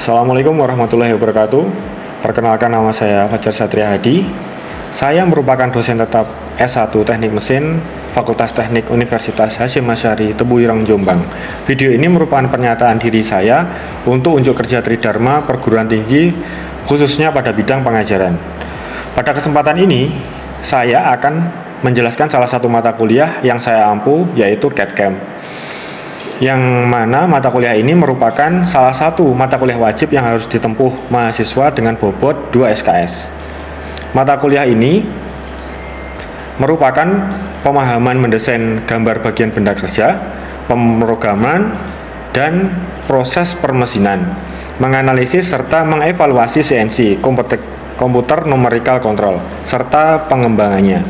Assalamualaikum warahmatullahi wabarakatuh. Perkenalkan, nama saya Fajar Satria Hadi. Saya merupakan dosen tetap S1 Teknik Mesin Fakultas Teknik Universitas Hasyim Asy'ari Tebu Ireng, Jombang. Video ini merupakan pernyataan diri saya untuk unjuk kerja Tridharma perguruan tinggi, khususnya pada bidang pengajaran. Pada kesempatan ini, saya akan menjelaskan salah satu mata kuliah yang saya ampu, yaitu CAD/CAM. Yang mana mata kuliah ini merupakan salah satu mata kuliah wajib yang harus ditempuh mahasiswa dengan bobot 2 SKS. Mata kuliah ini merupakan pemahaman mendesain gambar bagian benda kerja, pemrograman, dan proses permesinan, menganalisis serta mengevaluasi CNC, Computer Numerical Control, serta pengembangannya.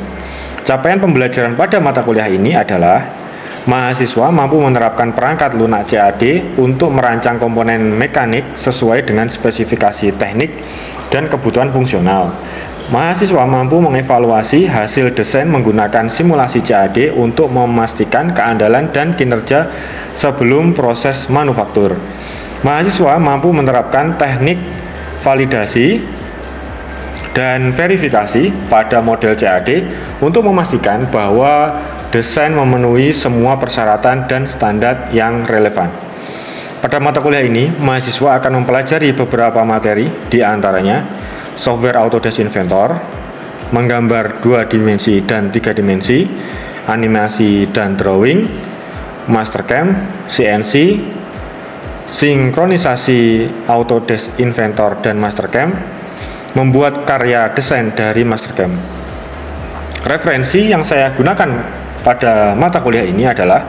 Capaian pembelajaran pada mata kuliah ini adalah mahasiswa mampu menerapkan perangkat lunak CAD untuk merancang komponen mekanik sesuai dengan spesifikasi teknik dan kebutuhan fungsional. Mahasiswa mampu mengevaluasi hasil desain menggunakan simulasi CAD untuk memastikan keandalan dan kinerja sebelum proses manufaktur. Mahasiswa mampu menerapkan teknik validasi dan verifikasi pada model CAD untuk memastikan bahwa desain memenuhi semua persyaratan dan standar yang relevan. Pada mata kuliah ini, mahasiswa akan mempelajari beberapa materi, di antaranya software Autodesk Inventor, menggambar 2 dimensi dan 3 dimensi, animasi dan drawing, Mastercam, CNC, sinkronisasi Autodesk Inventor dan Mastercam, membuat karya desain dari Mastercam. Referensi yang saya gunakan pada mata kuliah ini adalah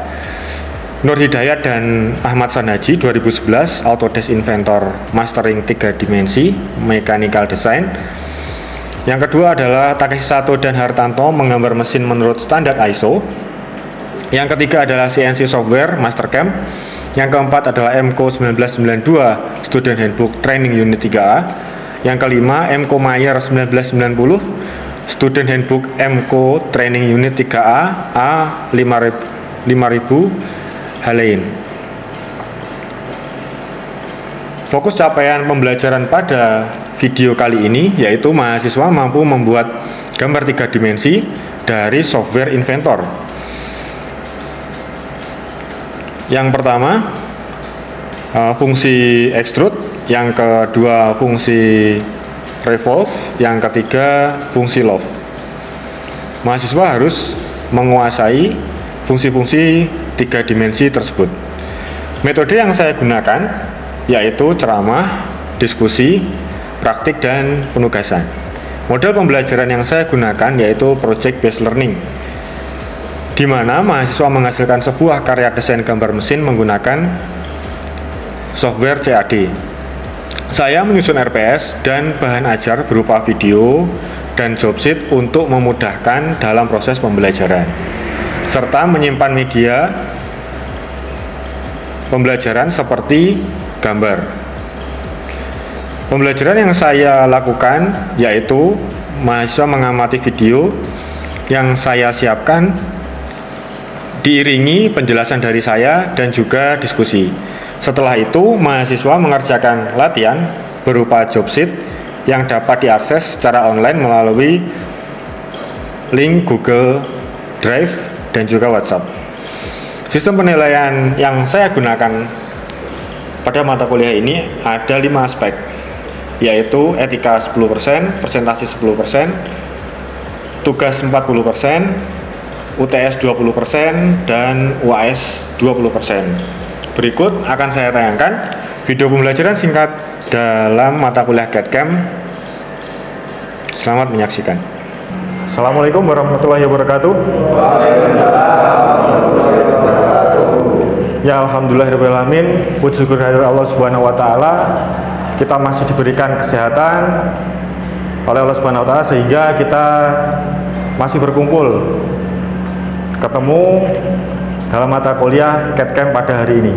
Nur Hidayat dan Ahmad Sanaji 2011 Autodesk Inventor Mastering 3 dimensi Mechanical Design. Yang kedua adalah Takeshi Sato dan Hartanto menggambar mesin menurut standar ISO. Yang ketiga adalah CNC Software Mastercam. Yang keempat adalah MCO 1992 Student Handbook Training Unit 3A. Yang kelima MCO Mayer 1990 Student Handbook MCO Training Unit 3A A5000 Halein. Fokus capaian pembelajaran pada video kali ini yaitu mahasiswa mampu membuat gambar 3 dimensi dari software Inventor. Yang pertama fungsi extrude, yang kedua fungsi revolve, yang ketiga fungsi loft. Mahasiswa harus menguasai fungsi-fungsi 3 dimensi tersebut. Metode yang saya gunakan yaitu ceramah, diskusi, praktik, dan penugasan. Model pembelajaran yang saya gunakan yaitu project based learning, di mana mahasiswa menghasilkan sebuah karya desain gambar mesin menggunakan software CAD. Saya menyusun RPS dan bahan ajar berupa video dan job sheet untuk memudahkan dalam proses pembelajaran, serta menyimpan media pembelajaran seperti gambar. Pembelajaran yang saya lakukan yaitu mahasiswa mengamati video yang saya siapkan diiringi penjelasan dari saya dan juga diskusi. Setelah itu, mahasiswa mengerjakan latihan berupa job sheet yang dapat diakses secara online melalui link Google Drive dan juga WhatsApp. Sistem penilaian yang saya gunakan pada mata kuliah ini ada 5 aspek, yaitu etika 10%, presentasi 10%, tugas 40%, UTS 20%, dan UAS 20%. Berikut akan saya tayangkan video pembelajaran singkat dalam mata kuliah CAD/CAM. Selamat menyaksikan. Assalamualaikum warahmatullahi wabarakatuh. Ya, alhamdulillahirrahmanirrahim. Puji syukur kehadirat Allah Subhanahu wa taala. Kita masih diberikan kesehatan oleh Allah Subhanahu wa taala sehingga kita masih berkumpul ketemu dalam mata kuliah CAD/CAM pada hari ini.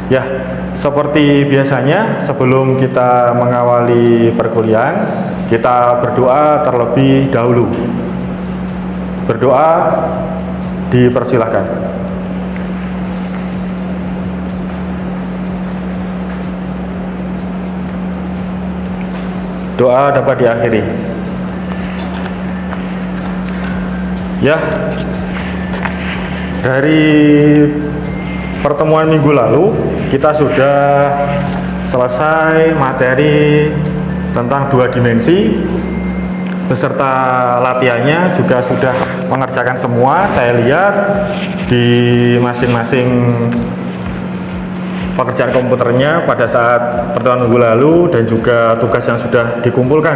Ya, seperti biasanya sebelum kita mengawali perkuliahan, kita berdoa terlebih dahulu. Berdoa dipersilahkan. Doa dapat diakhiri. Ya, dari pertemuan minggu lalu kita sudah selesai materi tentang 2 dimensi beserta latihannya juga sudah mengerjakan semua. Saya lihat di masing-masing pekerjaan komputernya pada saat pertemuan minggu lalu, dan juga tugas yang sudah dikumpulkan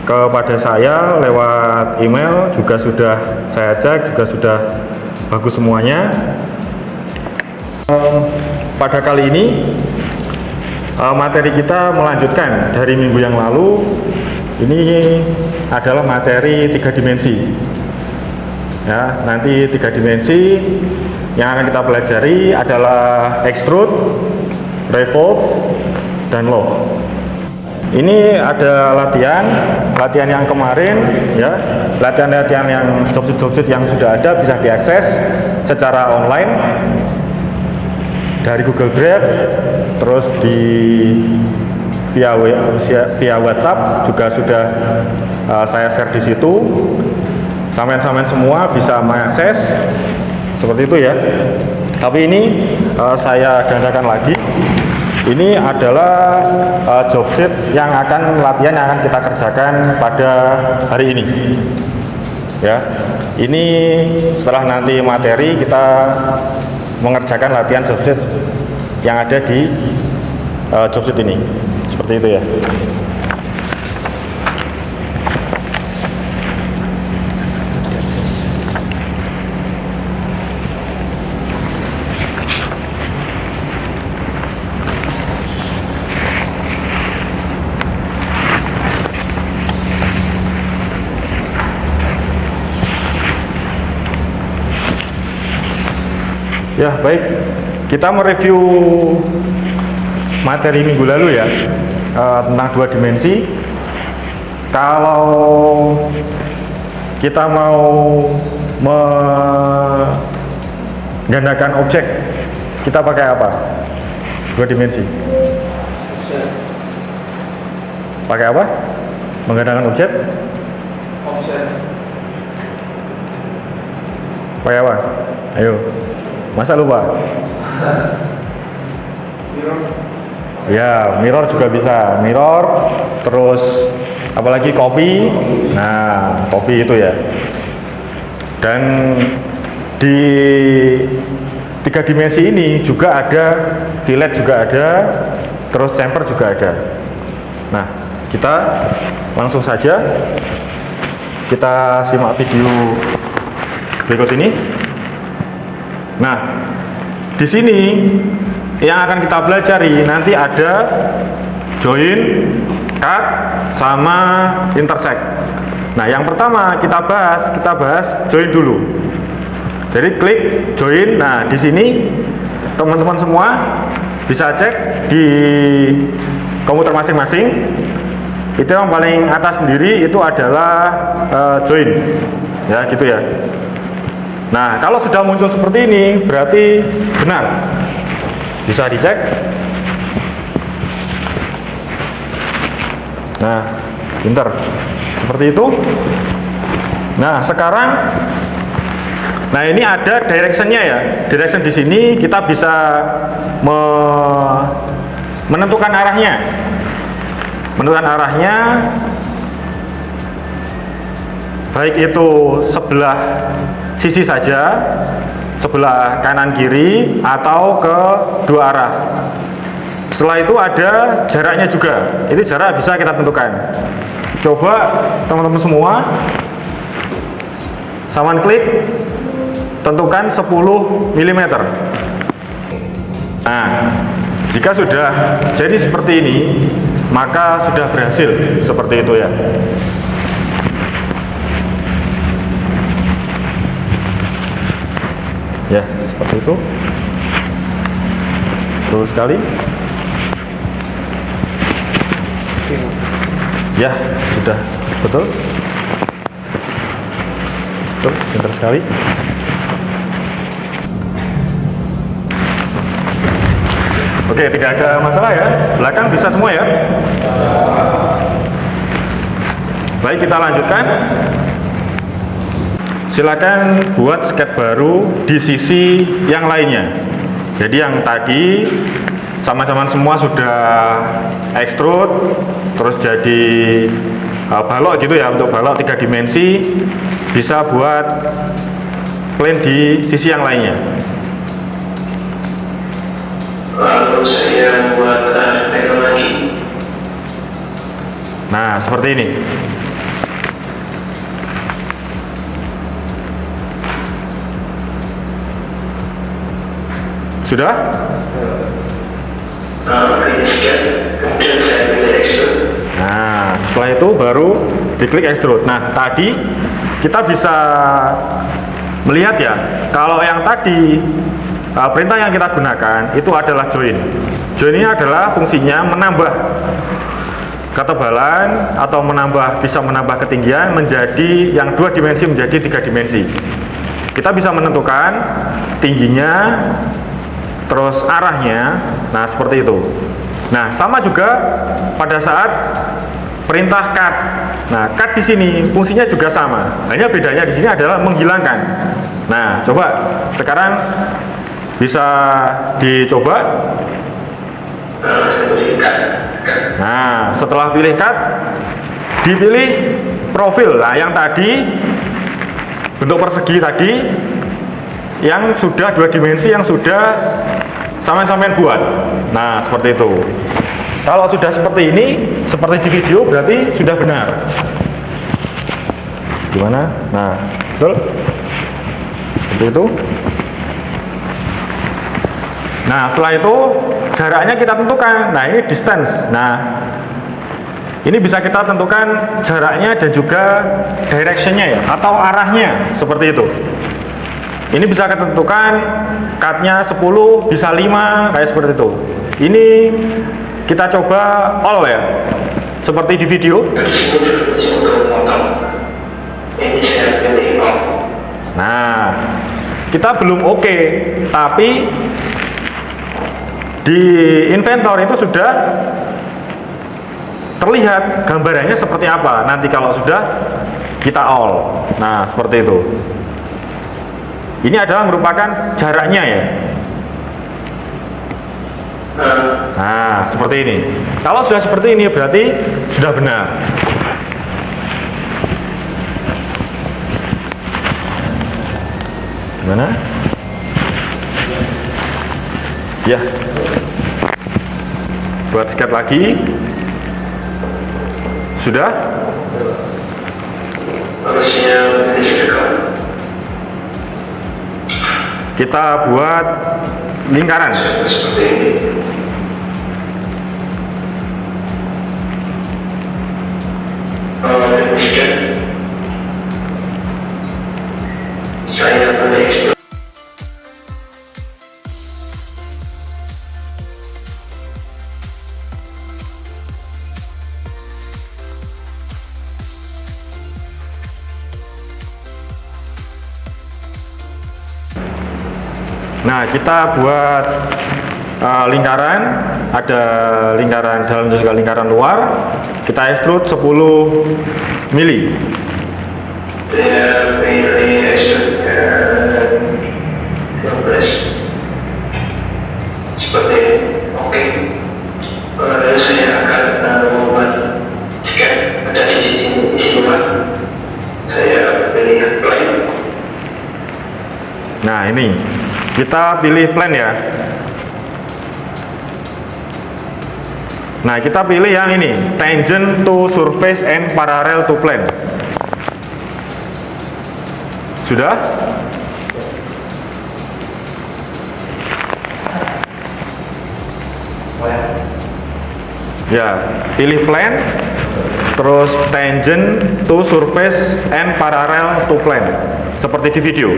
kepada saya lewat email juga sudah saya cek, juga sudah bagus semuanya. Pada kali ini materi kita melanjutkan dari minggu yang lalu. Ini adalah materi 3 dimensi. Ya, nanti 3 dimensi yang akan kita pelajari adalah extrude, revolve, dan lock. Ini ada latihan yang kemarin, ya, latihan yang job-job yang sudah ada bisa diakses secara online dari Google Drive, terus via WhatsApp juga sudah saya share di situ. Sampean-sampean semua bisa mengakses seperti itu ya. Tapi ini saya gandakan lagi. Ini adalah job sheet yang akan latihan yang akan kita kerjakan pada hari ini. Ya, ini setelah nanti materi kita mengerjakan latihan job sheet yang ada di job sheet ini. Seperti itu ya. Ya, baik. Kita mereview materi minggu lalu ya, tentang 2 dimensi. Kalau kita mau menggandakan objek, kita pakai apa? 2 dimensi. Pakai apa? Menggandakan objek? Pakai apa? Ayo. Masa lupa? Ya, mirror juga bisa. Mirror, terus apalagi copy. Nah, copy itu ya. Dan di 3 dimensi ini juga ada fillet, juga ada, terus chamfer juga ada. Nah, kita langsung saja kita simak video berikut ini. Nah, di sini yang akan kita pelajari nanti ada join, cut, sama intersect. Nah, yang pertama kita bahas join dulu. Jadi klik join. Nah, di sini teman-teman semua bisa cek di komputer masing-masing. Itu yang paling atas sendiri itu adalah join. Ya, gitu ya. Nah, kalau sudah muncul seperti ini berarti benar. Bisa dicek. Nah, pinter. Seperti itu. Nah, sekarang ini ada directionnya ya. Direction di sini kita bisa menentukan arahnya. Menentukan arahnya baik itu sebelah sisi saja, sebelah kanan kiri, atau ke 2 arah. Setelah itu ada jaraknya juga. Itu jarak bisa kita tentukan. Coba teman-teman semua saman klik, tentukan 10 mm. Nah, jika sudah jadi seperti ini, maka sudah berhasil. Seperti itu ya. Ya, seperti itu. Betul sekali. Ya, sudah betul. Betul, pintar sekali. Oke, tidak ada masalah ya. Belakang bisa semua ya. Baik, kita lanjutkan. Silakan buat sket baru di sisi yang lainnya. Jadi yang tadi sama-sama semua sudah extrude, terus jadi balok gitu ya, untuk balok 3 dimensi. Bisa buat plane di sisi yang lainnya. Lalu saya buat teknologi. Nah, seperti ini. Sudah? Kemudian saya pilih extrude. Nah, setelah itu baru diklik extrude. Nah, tadi kita bisa melihat ya, kalau yang tadi perintah yang kita gunakan itu adalah join. Join ini adalah fungsinya menambah ketebalan atau bisa menambah ketinggian menjadi yang 2 dimensi menjadi 3 dimensi. Kita bisa menentukan tingginya, terus arahnya. Nah, seperti itu. Nah, sama juga pada saat perintah cut. Nah, cut di sini fungsinya juga sama. Hanya bedanya di sini adalah menghilangkan. Nah, coba sekarang bisa dicoba. Nah, setelah pilih cut, dipilih profil. Nah, yang tadi bentuk persegi tadi yang sudah 2 dimensi yang sudah sampai buat. Nah, seperti itu. Kalau sudah seperti ini, seperti di video, berarti sudah benar. Gimana? Nah, betul? Seperti itu. Nah, setelah itu jaraknya kita tentukan. Nah, ini distance. Nah, ini bisa kita tentukan jaraknya dan juga directionnya ya, atau arahnya, seperti itu. Ini bisa kita tentukan cut-nya 10, bisa 5, kayak seperti itu. Ini kita coba all ya, seperti di video. Nah, kita belum oke, tapi di inventor itu sudah terlihat gambarannya seperti apa. Nanti kalau sudah kita all. Nah, seperti itu. Ini adalah merupakan jaraknya ya. Nah, seperti ini. Kalau sudah seperti ini berarti sudah benar. Gimana? Ya. Buat sket lagi. Sudah? Harusnya disediakan. Kita buat lingkaran. Seperti ini. Demikian. Saya pilih extrude. Nah, kita buat lingkaran, ada lingkaran dalam dan juga lingkaran luar. Kita extrude 10 mili. Saya pilih extrude 12. Seperti ini. Oke. Lalu saya akan membuat scan. Ada sisi luar. Saya pilih plane. Nah, ini kita pilih plane ya. Nah, kita pilih yang ini, tangent to surface and parallel to plane. Sudah? Ya, pilih plane, terus tangent to surface and parallel to plane, seperti di video.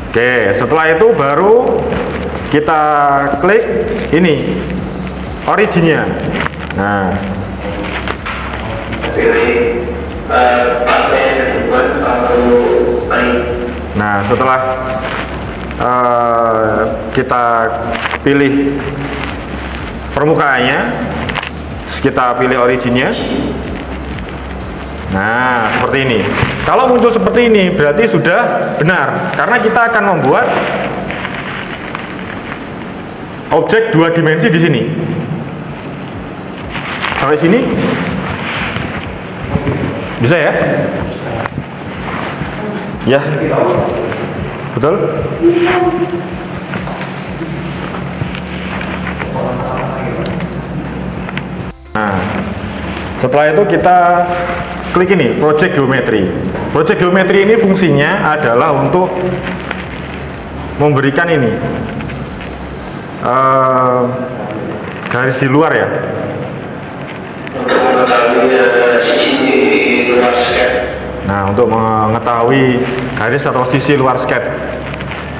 Oke, setelah itu baru kita klik ini originnya. Nah, pilih partnya yang dibuat Nah, setelah kita pilih permukaannya, terus kita pilih originnya. Nah, seperti ini. Kalau muncul seperti ini berarti sudah benar, karena kita akan membuat objek 2 dimensi di sini. Sampai sini bisa ya? Ya, betul. Nah, setelah itu kita klik ini, project geometry. Project geometry ini fungsinya adalah untuk memberikan ini garis di luar ya. Untuk mengetahui sisi di luar sketch. Nah, untuk mengetahui garis atau sisi luar sketch,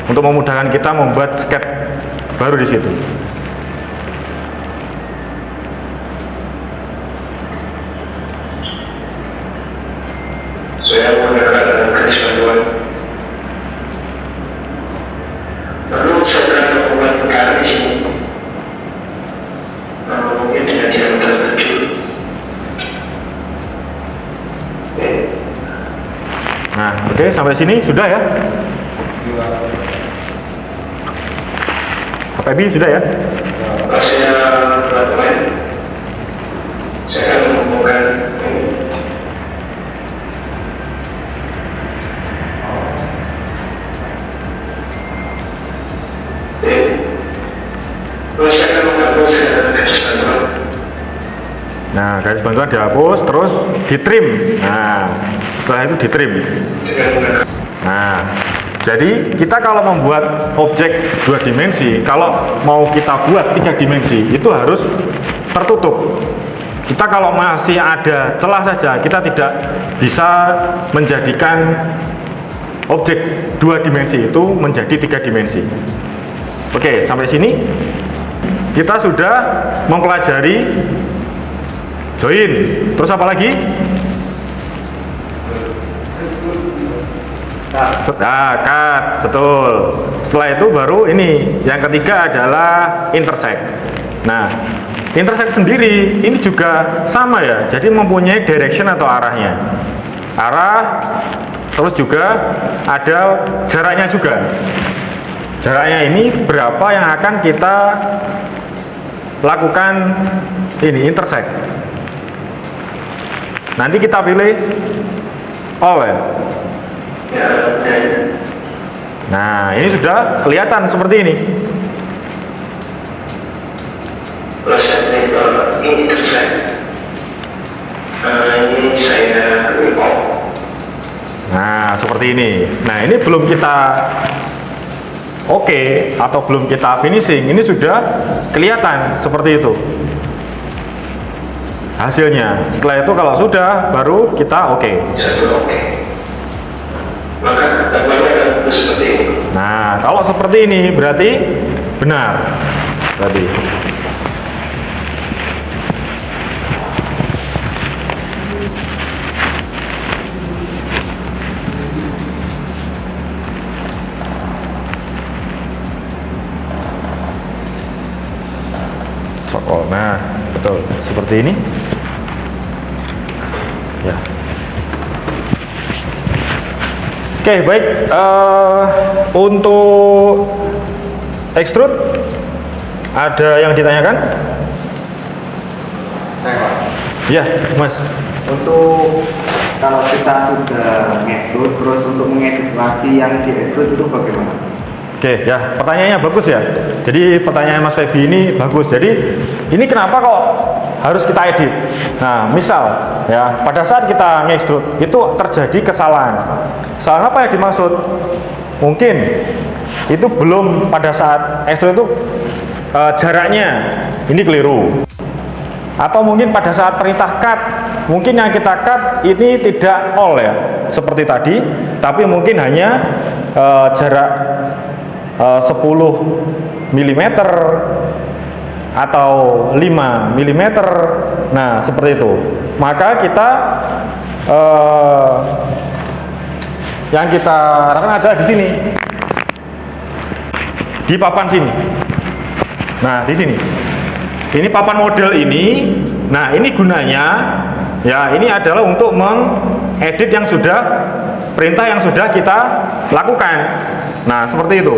untuk memudahkan kita membuat sketch baru di situ. Saya menggunakan garis bantuan. Lalu saya akan membuat garis ini. Mungkin dengan diameter 7. Nah, oke, sampai sini sudah ya. Pak sudah ya. Kalau saya lakukan, saya akan mengumpulkan terus saya akan menghapus garis bantuan. Nah, garis bantuan dihapus, terus ditrim. Nah, setelah itu ditrim. Nah, jadi kita kalau membuat objek 2 dimensi, kalau mau kita buat 3 dimensi, itu harus tertutup. Kita kalau masih ada celah saja, kita tidak bisa menjadikan objek 2 dimensi itu menjadi 3 dimensi. Oke, sampai sini kita sudah mempelajari join. Terus apa lagi? Nah, cut, betul. Setelah itu baru ini, yang ketiga adalah intersect. Nah, intersect sendiri ini juga sama ya, jadi mempunyai direction atau arahnya. Arah, terus juga ada jaraknya juga. Jaraknya ini berapa yang akan kita lakukan ini intersect. Nanti kita pilih all ya. Nah, ini sudah kelihatan seperti ini. Ini intersect. Ini saya off. Nah, seperti ini. Nah, ini belum kita oke atau belum kita finishing. Ini sudah kelihatan seperti itu hasilnya. Setelah itu kalau sudah, baru kita oke. Maka tampaknya akan seperti ini. Nah, kalau seperti ini berarti benar. Berarti nah, betul seperti ini ya. Oke, baik. Untuk extrude ada yang ditanyakan? Ya, Mas. Untuk kalau kita sudah nge-extrude, terus untuk mengedit lagi yang di-extrude itu bagaimana? Oke, ya, pertanyaannya bagus ya. Jadi pertanyaan Mas Feby ini bagus. Jadi ini kenapa kok harus kita edit? Nah, misal ya, pada saat kita nge-extrude itu terjadi kesalahan. Kesalahan apa yang dimaksud? Mungkin itu belum pada saat extrude itu jaraknya ini keliru. Atau mungkin pada saat perintah cut, mungkin yang kita cut ini tidak all ya, seperti tadi, tapi mungkin hanya jarak 10 mm atau 5 mm. Nah, seperti itu. Maka kita yang kita harapkan ada di sini, di papan sini. Nah, di sini. Ini papan model ini. Nah, ini gunanya ya, ini adalah untuk mengedit yang sudah perintah yang sudah kita lakukan. Nah, seperti itu.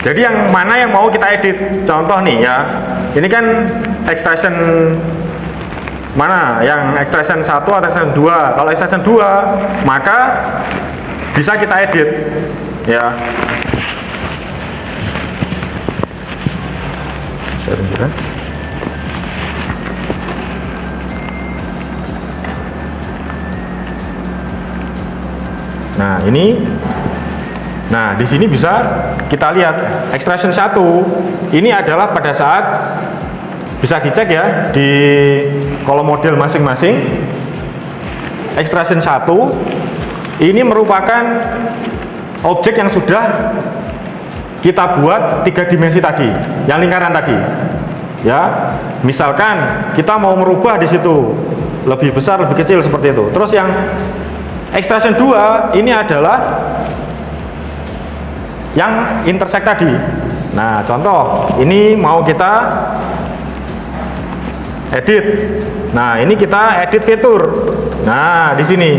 Jadi yang mana yang mau kita edit? Contoh nih ya. Ini kan extraction mana? Yang extraction 1 atau extraction 2. Kalau extraction 2, maka bisa kita edit ya. Saya tunjukkan. Nah, ini. Nah, di sini bisa kita lihat extraction 1 ini adalah pada saat, bisa dicek ya di kolom model masing-masing. Extraction 1 ini merupakan objek yang sudah kita buat 3 dimensi tadi, yang lingkaran tadi. Ya, misalkan kita mau merubah di situ lebih besar, lebih kecil seperti itu. Terus yang extraction 2 ini adalah yang intersect tadi. Nah, contoh ini mau kita edit. Nah, ini kita edit fitur. Nah, di sini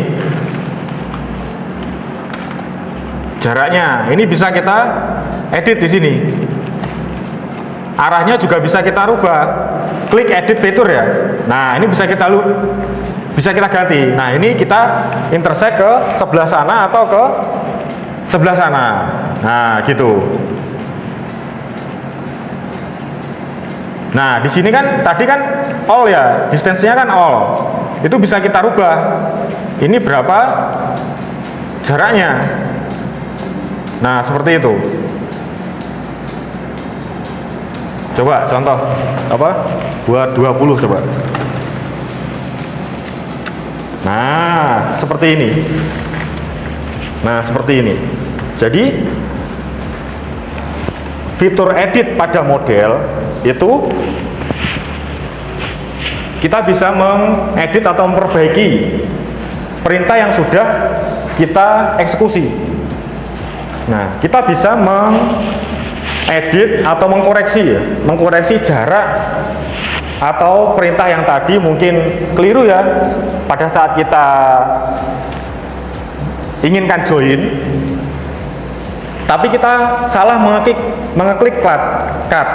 jaraknya ini bisa kita edit di sini. Arahnya juga bisa kita rubah. Klik edit fitur ya. Nah, ini bisa kita ganti. Nah, ini kita intersect ke sebelah sana atau ke sebelah sana. Nah, gitu. Nah, di sini kan tadi kan all ya, distance-nya kan all. Itu bisa kita rubah. Ini berapa jaraknya? Nah, seperti itu. Coba contoh apa? Buat 20 coba. Nah, seperti ini. Nah, seperti ini. Jadi fitur edit pada model itu kita bisa mengedit atau memperbaiki perintah yang sudah kita eksekusi. Nah, kita bisa mengedit atau mengkoreksi jarak atau perintah yang tadi mungkin keliru ya pada saat kita inginkan join, tapi kita salah mengeklik cut,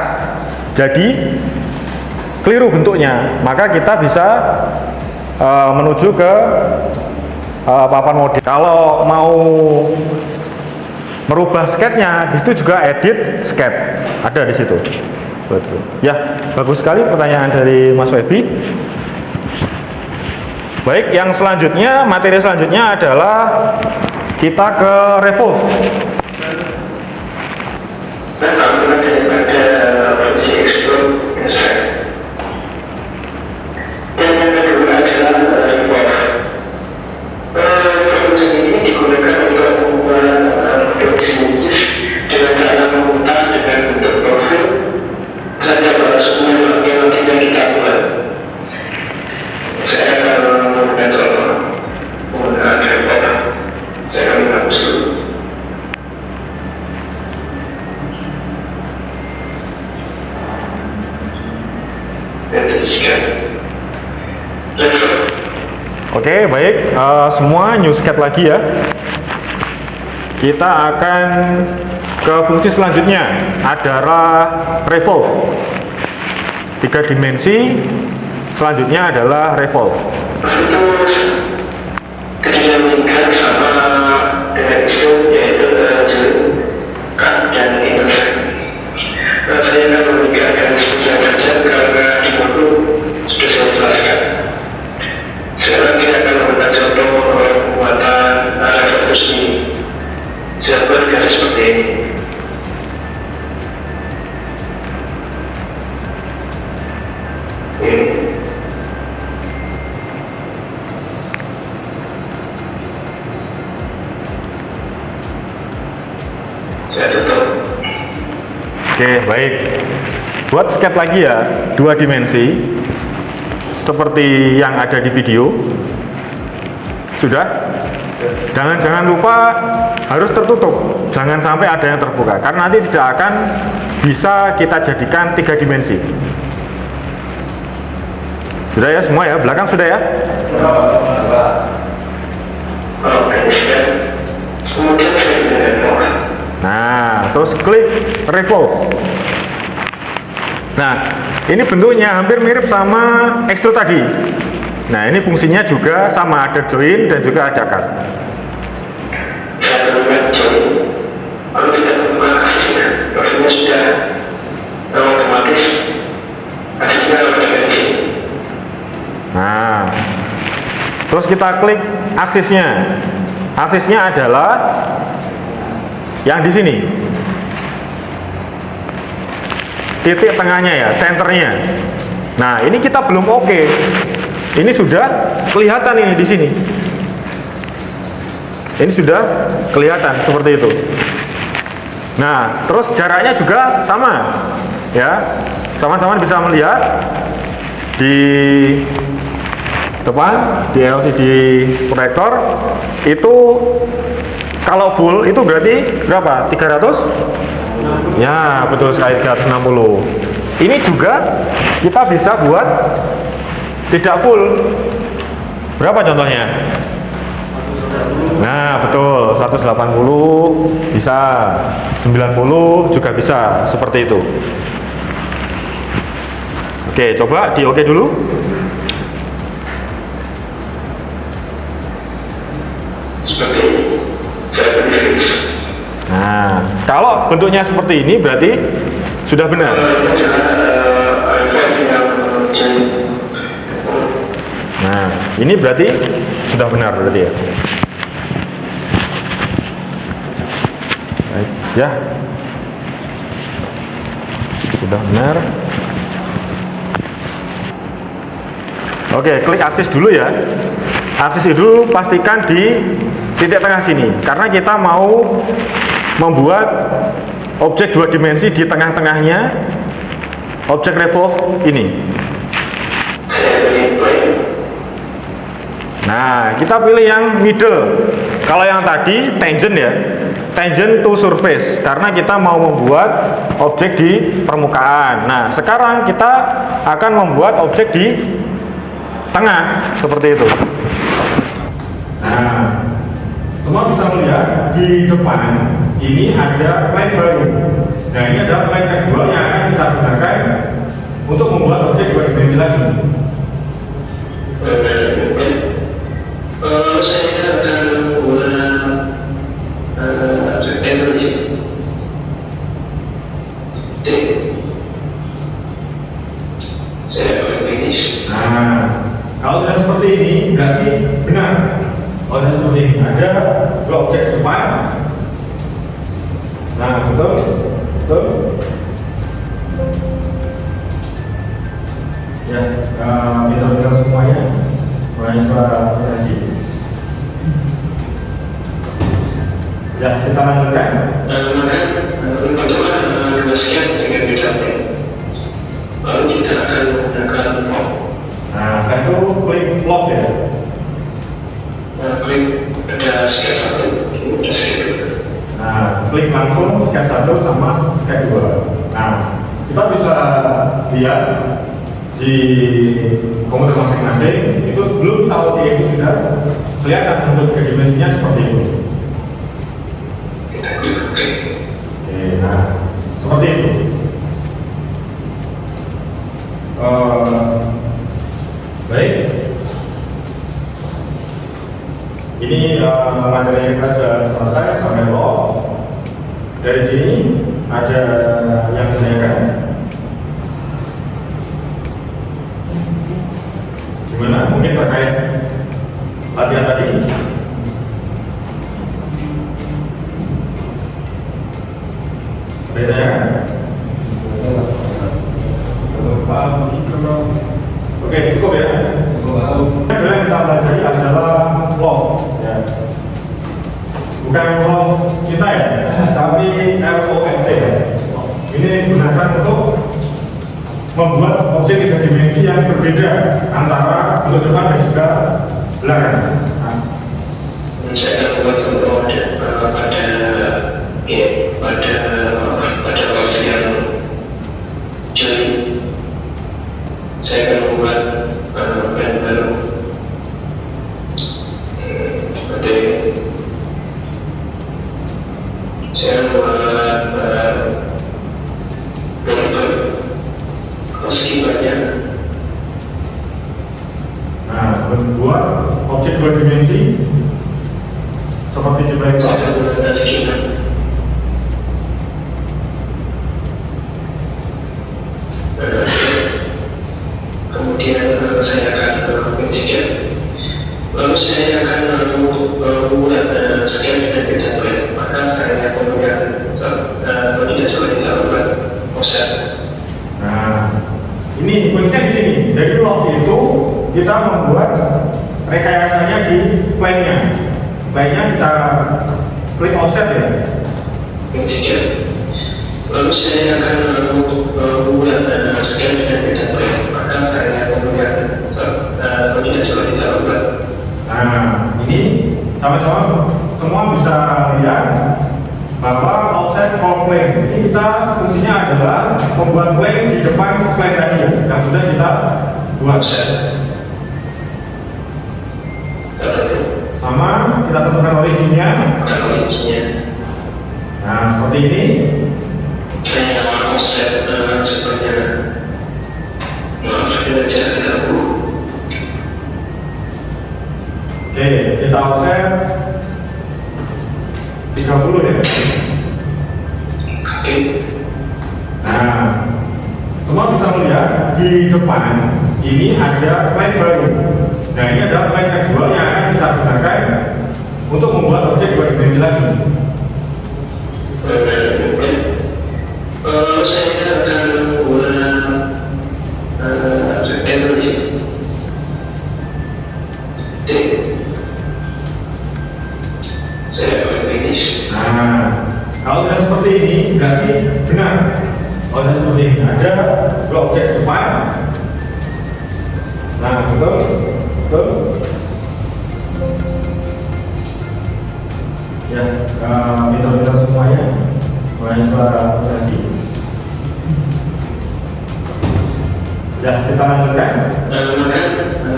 jadi keliru bentuknya, maka kita bisa menuju ke papan model. Kalau mau merubah sketnya, di situ juga edit sketch, ada di situ. Ya, bagus sekali pertanyaan dari Mas Webi. Baik, yang selanjutnya, materi selanjutnya adalah kita ke Revolve. Penampilan daripada fungsi explode intersect. Dan yang kedua adalah revolve. Fungsi ini digunakan untuk membuat fungsi dengan cara memutar dengan bentuk profil terhadap semua element yang kita buat. Saya akan menggunakan contoh menggunakan revolve. Saya akan menghapus dulu. Oke, baik, semua new sketch lagi ya. Kita akan ke fungsi selanjutnya adalah revolve. 3 dimensi selanjutnya adalah revolve. Ketika meningkat sama dengan isu yaitu cut dan intersect. Saya akan meninggalkan sebesar saja karena di buku sudah saya jelaskan. Sekarang kita akan menggunakan contoh pembuatan revolve ini. Saya buat garis seperti ini. Ini. Saya tutup. Oke, baik. Buat sketch lagi ya, 2 dimensi seperti yang ada di video. Sudah? Jangan lupa harus tertutup, jangan sampai ada yang terbuka, karena nanti tidak akan bisa kita jadikan 3 dimensi. Sudah ya semua ya, belakang sudah ya? Oke, sudah. Kemudian saya revolve. Nah, terus klik revolve. Nah, ini bentuknya hampir mirip sama extrude tadi. Nah, ini fungsinya juga sama, ada join dan juga ada cut. Saya temukan join. Kalau tidak temukan aksesnya, prosesnya sudah otomatis aksesnya dimensi. Nah, terus kita klik aksesnya. Aksesnya adalah yang di sini. Titik tengahnya ya, senternya. Nah, ini kita belum oke. Ini sudah kelihatan ini di sini. Ini sudah kelihatan seperti itu. Nah, terus jaraknya juga sama. Ya. Sama-sama bisa melihat di depan di LCD proyektor itu kalau full itu berarti berapa? 300? Ya, betul sekali, 360. Ini juga kita bisa buat tidak full. Berapa contohnya? Nah, betul, 180 bisa, 90 juga bisa, seperti itu. Oke, coba di oke dulu. Seperti ini. Saya beri fix. Nah, kalau bentuknya seperti ini berarti sudah benar. Nah, ini berarti sudah benar berarti ya. Baik, ya. Sudah benar. Oke, klik akses dulu ya. Akses itu pastikan di titik tengah sini, karena kita mau membuat objek 2 dimensi di tengah-tengahnya objek revolve ini. Nah, kita pilih yang middle. Kalau yang tadi tangent ya, tangent to surface, karena kita mau membuat objek di permukaan. Nah, sekarang kita akan membuat objek di tengah seperti itu. Nah, semua bisa melihat di depan ini ada plane baru. Nah, ini adalah plane kedua yang akan kita gunakan untuk membuat objek 2 dimensi lagi. Saya akan membuat referensi. Saya akan finish. Nah, kalau sudah seperti ini berarti benar. Kalau sudah seperti ini ada 2 objek di depan. Nah, betul, betul. Ya, kita semuanya. Mulai presentasi. Ya, kita lanjutkan. Maka sekian dengan bidangnya. Lalu kita akan menggunakan lock. Nah, saya itu klik lock ya. Klik ada sketch 1, ini ada sketch 2. Nah, klik langsung sketch 1 sama sketch 2. Nah, kita bisa lihat di komputer masing-masing itu sebelum kita OT itu sudah kelihatan bentuk 3 dimensinya seperti itu. Kita klik OK. Oke, nah seperti itu. Baik. Ini materi kita sudah selesai sampai lock. Dari sini ada yang ditanyakan. Gimana? Mungkin terkait latihan tadi. Beda ya? Oke, cukup ya. Yang kita pelajari adalah love, ya. Bukan love kita ya, tapi LOFT ya. Ini digunakan untuk membuat objek 3 dimensi yang berbeda antara bentuk depan dan juga belakang. Nah, saya akan buat contoh pada ya, pada waktu yang Juli saya akan membuat plan baru. Seperti saya membuat plan baru meski banyak. Nah, membuat objek dua dimensi seperti di proyek. Saya akan membuat skema. Kemudian saya akan mensikat, lalu saya akan membuat scan dan database. Maka saya kemudian selanjutnya juga dilakukan offset. Nah, ini kuncinya di sini. Jadi waktu itu kita membuat rekayasanya di plane-nya. Plane-nya kita klik offset ya. Mensikat. Lalu saya akan membuat scan dan database. Maka saya kemudian selanjutnya juga dilakukan. Nah, ini sama-sama semua bisa lihat bahwa offset call plane ini kita fungsinya adalah membuat plane di depan plane tadi ya, yang sudah kita buat. Sama kita tentukan originnya. Nah, seperti ini. Saya mau offset sebenarnya. Maaf, kita tidak tahu. Oke, kita offset 30 ya. Oke. Nah, semua bisa melihat di depan ini ada plane baru. Nah, ini adalah plane kedua yang akan kita gunakan untuk membuat objek dua dimensi lagi. Saya akan membuat teknologi. Saya akan finish. Nah, kalau sudah seperti ini berarti benar. Kalau sudah seperti ini ada dua objek depan. Nah, betul, betul. Ya, pintar-pintar semuanya. Mahasiswa operasi. Ya, kita lanjutkan. Maka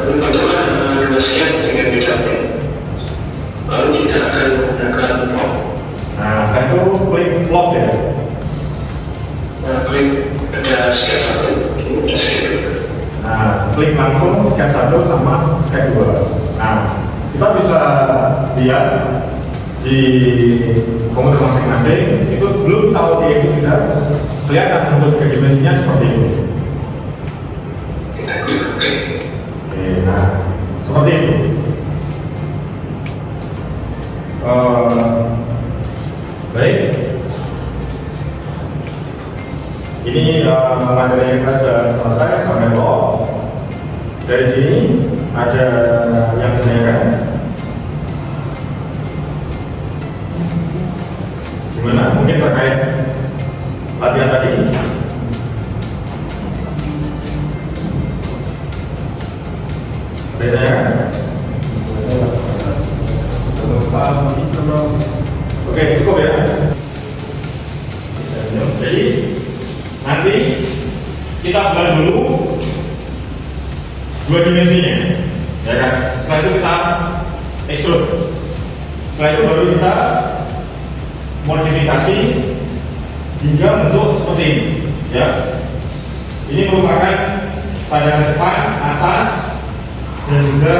pertama scan dengan database. Lalu kita akan menggunakan form. Nah, saya itu klik plot ya. Klik ada scan 1, kemudian scan 2. Nah, klik langsung scan 1 sama scan 2. Nah, kita bisa lihat di komputer masing-masing itu belum tahu dia itu sudah kelihatan untuk tiga dimensinya seperti itu. Kita klik OK. Oke, nah seperti itu. Baik. Ini materi kita sudah selesai sampai bawah. Dari sini ada yang ditanyakan. Gimana? Mungkin terkait latihan tadi. Ada yang ditanyakan? Oke, cukup ya. Jadi nanti kita buat dulu dua dimensinya, ya kan? Setelah itu kita extrude. Setelah itu baru kita modifikasi hingga bentuk seperti ini, ya. Ini merupakan pandangan depan, atas, dan juga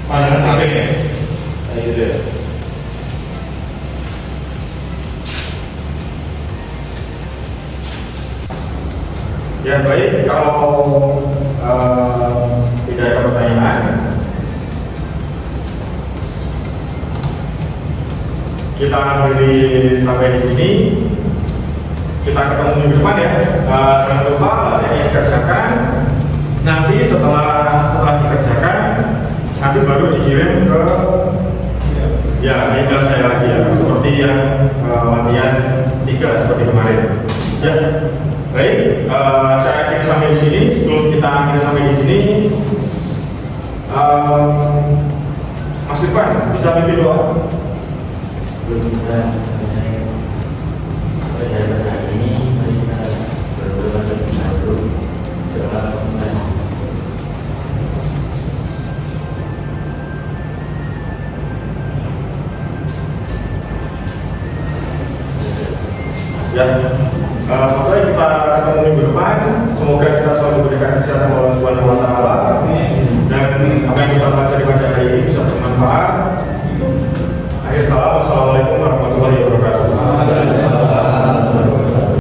pandangan sampingnya. Nah, gitu ya. Ya baik, kalau tidak ada pertanyaan, kita akhiri sampai di sini. Kita ketemu minggu depan ya. Jangan lupa yang dikerjakan. Nanti setelah dikerjakan, nanti baru dikirim ke ya email saya lagi ya, seperti yang latihan 3 seperti kemarin. Ya. Baik, saya akhiri sampai di sini. Sebelum kita akhiri sampai di sini, Mas bisa pimpin doa? Belum bisa selesai. Pada hari ini kita berdoa bersatu doa Tuhan. Ya, sampai kita ketemu minggu depan. Semoga kita selalu diberikan kesehatan oleh Subhanahu wa Ta'ala.